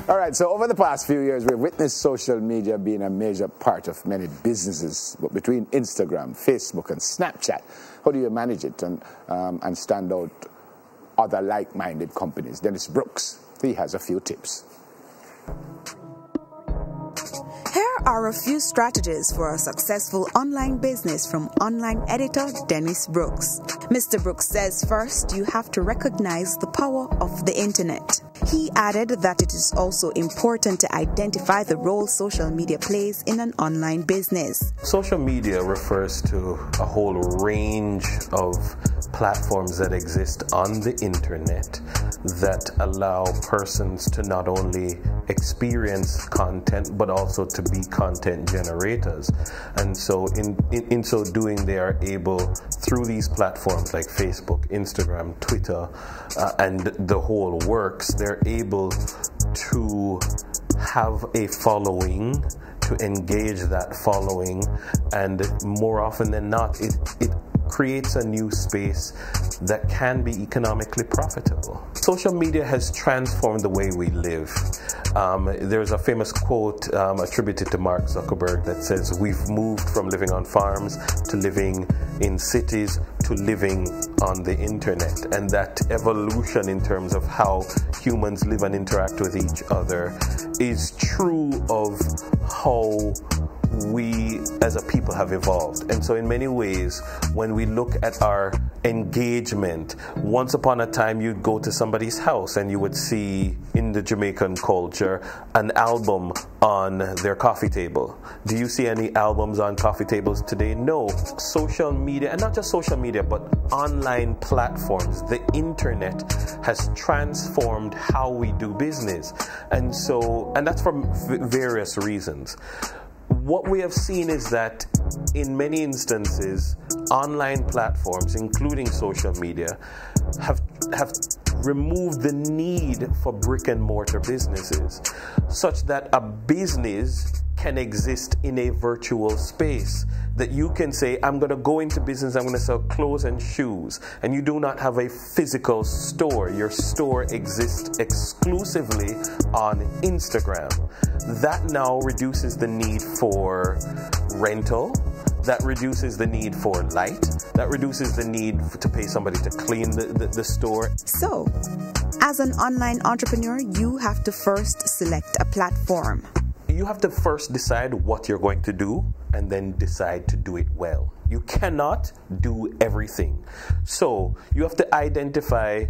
All right, so over the past few years, we've witnessed social media being a major part of many businesses. But between Instagram, Facebook, and Snapchat, how do you manage it and stand out other like-minded companies? Dennis Brooks, he has a few tips. Here are a few strategies for a successful online business from online editor Dennis Brooks. Mr. Brooks says first, you have to recognize the power of the internet. He added that it is also important to identify the role social media plays in an online business. Social media refers to a whole range of platforms that exist on the internet that allow persons to not only experience content but also to be content generators. And so in so doing, they are able, through these platforms like Facebook, Instagram, Twitter, and the whole works, they're able to have a following, to engage that following, and more often than not, it creates a new space that can be economically profitable. Social media has transformed the way we live. There's a famous quote attributed to Mark Zuckerberg that says, "We've moved from living on farms to living in cities to living on the internet." And that evolution in terms of how humans live and interact with each other is true of how we as a people have evolved. And so in many ways, when we look at our engagement, once upon a time you'd go to somebody's house and you would see, in the Jamaican culture, an album on their coffee table. Do you see any albums on coffee tables today? No. Social media, and not just social media, but online platforms, the internet has transformed how we do business. And that's for various reasons. What we have seen is that in many instances, online platforms, including social media, have removed the need for brick and mortar businesses, such that a business can exist in a virtual space. That you can say, I'm going to go into business, I'm going to sell clothes and shoes, and you do not have a physical store. Your store exists exclusively on Instagram. That now reduces the need for rental. That reduces the need for light. That reduces the need to pay somebody to clean the store. So, as an online entrepreneur, you have to first select a platform. You have to first decide what you're going to do and then decide to do it well. You cannot do everything. So you have to identify,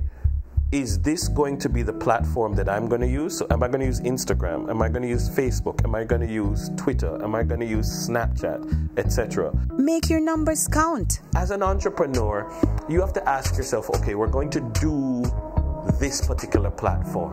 is this going to be the platform that I'm going to use? So am I going to use Instagram? Am I going to use Facebook? Am I going to use Twitter? Am I going to use Snapchat, etc.? Make your numbers count. As an entrepreneur, you have to ask yourself, okay, we're going to do this particular platform.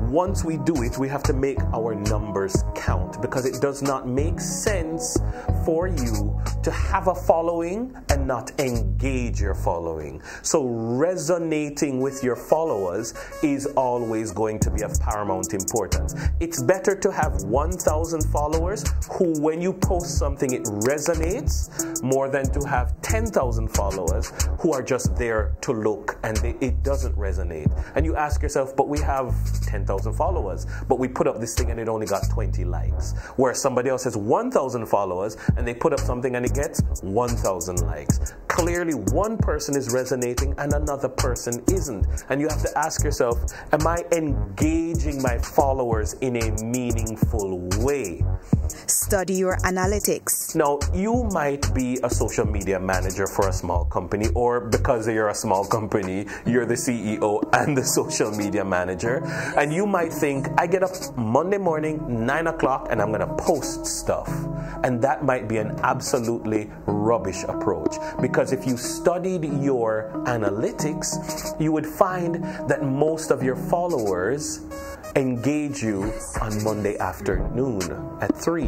Once we do it, we have to make our numbers count, because it does not make sense for you to have a following and not engage your following. So resonating with your followers is always going to be of paramount importance. It's better to have 1,000 followers who, when you post something, it resonates, more than to have 10,000 followers who are just there to look and it doesn't resonate. And you ask yourself, but we have 10,000 followers, but we put up this thing and it only got 20 likes. Whereas somebody else has 1,000 followers and they put up something and it gets 1,000 likes. Clearly one person is resonating and another person isn't. And you have to ask yourself, am I engaging my followers in a meaningful way? Study your analytics. Now, you might be a social media manager for a small company, or because you're a small company, you're the CEO and the social media manager. And you might think, I get up Monday morning, 9 o'clock, and I'm going to post stuff. And that might be an absolutely rubbish approach. Because if you studied your analytics, you would find that most of your followers engage you on Monday afternoon at 3,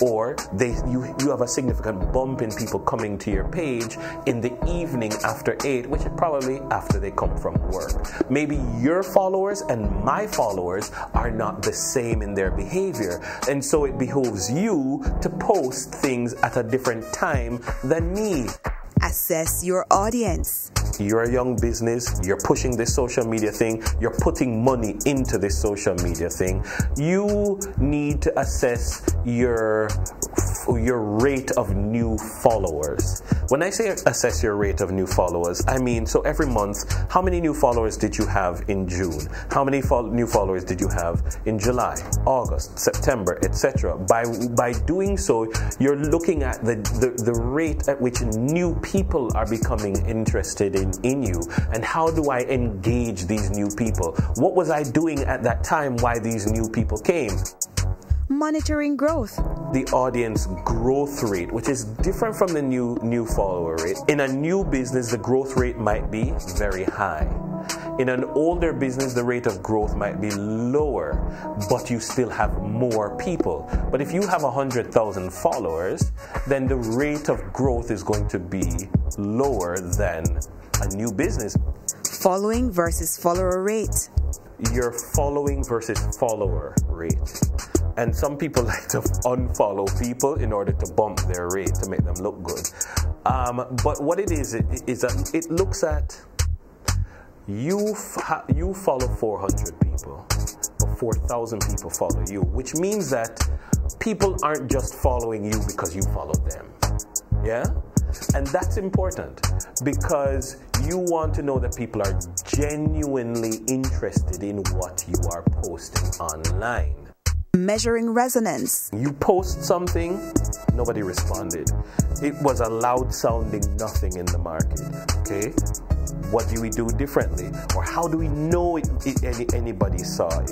or you have a significant bump in people coming to your page in the evening after 8, which is probably after they come from work. Maybe your followers and my followers are not the same in their behavior, and so it behooves you to post things at a different time than me. Assess your audience. You're a young business, you're pushing this social media thing, you're putting money into this social media thing. You need to assess your rate of new followers. When I say assess your rate of new followers, I mean, so every month, how many new followers did you have in June? How many new followers did you have in July, August, September, etc.? By doing so, you're looking at the rate at which new people are becoming interested in you, and how do I engage these new people? What was I doing at that time why these new people came? Monitoring growth. The audience growth rate, which is different from the new follower rate. In a new business, the growth rate might be very high. In an older business, the rate of growth might be lower, but you still have more people. But if you have 100,000 followers, then the rate of growth is going to be lower than a new business. Following versus follower rate. Your following versus follower rate. And some people like to unfollow people in order to bump their rate to make them look good. But what it is that it looks at you follow 400 people, but 4,000 people follow you, which means that people aren't just following you because you follow them. Yeah? And that's important because you want to know that people are genuinely interested in what you are posting online. Measuring resonance. You post something, nobody responded. It was a loud sounding nothing in the market. Okay? What do we do differently? Or how do we know anybody saw it?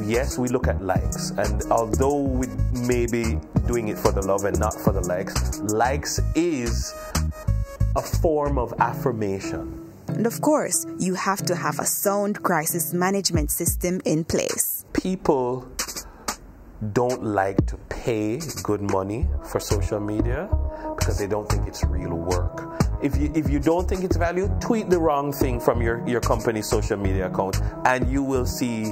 Yes, we look at likes. And although we may be doing it for the love and not for the likes is a form of affirmation. And of course, you have to have a sound crisis management system in place. People don't like to pay good money for social media because they don't think it's real work. If you don't think it's value, tweet the wrong thing from your company's social media account and you will see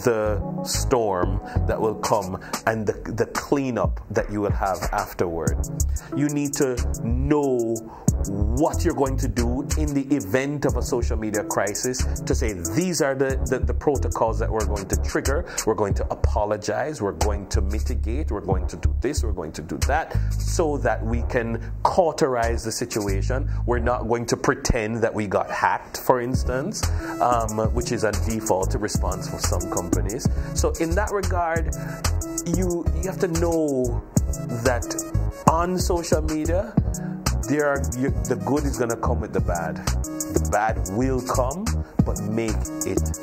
the storm that will come and the cleanup that you will have afterward. You need to know what you're going to do in the event of a social media crisis to say these are the protocols that we're going to trigger. We're going to apologize. We're going to mitigate. We're going to do this. We're going to do that so that we can cauterize the situation. We're not going to pretend that we got hacked, for instance, which is a default response for some companies. So in that regard, you have to know that on social media, the good is going to come with the bad. The bad will come, but make it